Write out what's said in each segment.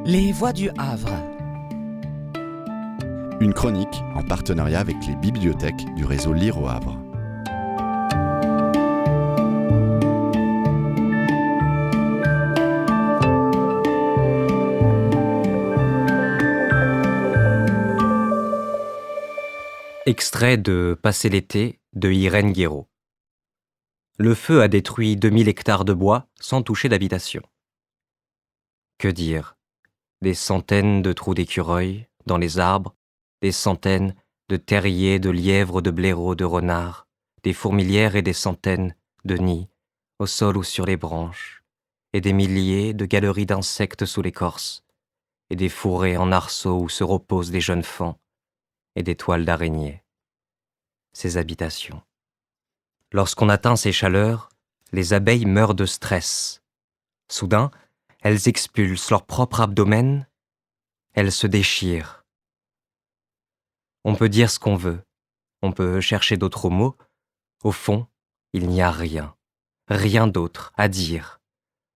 Les Voix du Havre. Une chronique en partenariat avec les bibliothèques du réseau Lire au Havre. Extrait de Passer l'été de Irène Guéraud. Le feu a détruit 2000 hectares de bois sans toucher d'habitation. Que dire? Des centaines de trous d'écureuils dans les arbres, des centaines de terriers, de lièvres, de blaireaux, de renards, des fourmilières et des centaines de nids, au sol ou sur les branches, et des milliers de galeries d'insectes sous l'écorce, et des fourrés en arceaux où se reposent des jeunes faons, et des toiles d'araignées. Ces habitations. Lorsqu'on atteint ces chaleurs, les abeilles meurent de stress. Soudain, elles expulsent leur propre abdomen, elles se déchirent. On peut dire ce qu'on veut, on peut chercher d'autres mots. Au fond, il n'y a rien, rien d'autre à dire.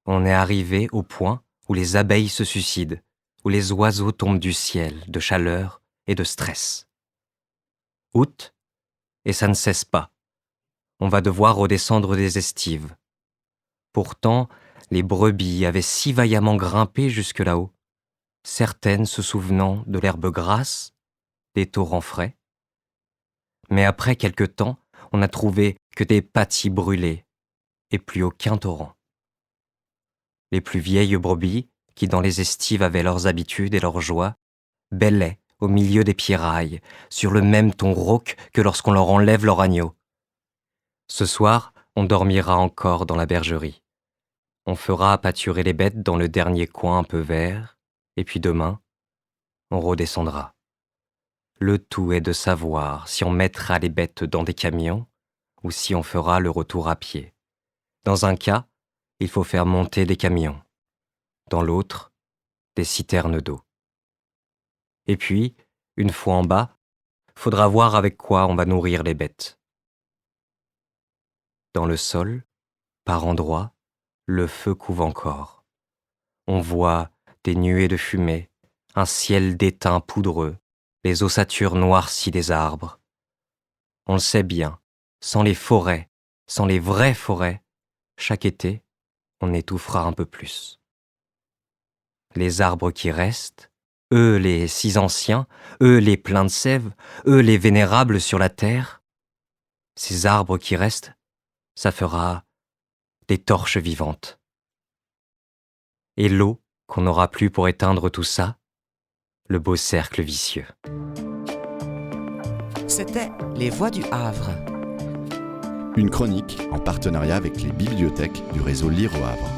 On est arrivé au point où les abeilles se suicident, où les oiseaux tombent du ciel de chaleur et de stress. Août, et ça ne cesse pas. On va devoir redescendre des estives. Pourtant, les brebis avaient si vaillamment grimpé jusque là-haut, certaines se souvenant de l'herbe grasse, des torrents frais. Mais après quelque temps, on n'a trouvé que des pâtis brûlés et plus aucun torrent. Les plus vieilles brebis, qui dans les estives avaient leurs habitudes et leurs joies, bêlaient au milieu des pierrailles, sur le même ton rauque que lorsqu'on leur enlève leur agneau. Ce soir, on dormira encore dans la bergerie. On fera pâturer les bêtes dans le dernier coin un peu vert, et puis demain, on redescendra. Le tout est de savoir si on mettra les bêtes dans des camions ou si on fera le retour à pied. Dans un cas, il faut faire monter des camions. Dans l'autre, des citernes d'eau. Et puis, une fois en bas, faudra voir avec quoi on va nourrir les bêtes. Dans le sol, par endroits, le feu couve encore. On voit des nuées de fumée, un ciel d'étain poudreux, les ossatures noircies des arbres. On le sait bien, sans les forêts, sans les vraies forêts, chaque été, on étouffera un peu plus. Les arbres qui restent, eux les si anciens, eux les pleins de sève, eux les vénérables sur la terre, ces arbres qui restent, ça fera des torches vivantes. Et l'eau qu'on n'aura plus pour éteindre tout ça, le beau cercle vicieux. C'était Les Voix du Havre. Une chronique en partenariat avec les bibliothèques du réseau Lire au Havre.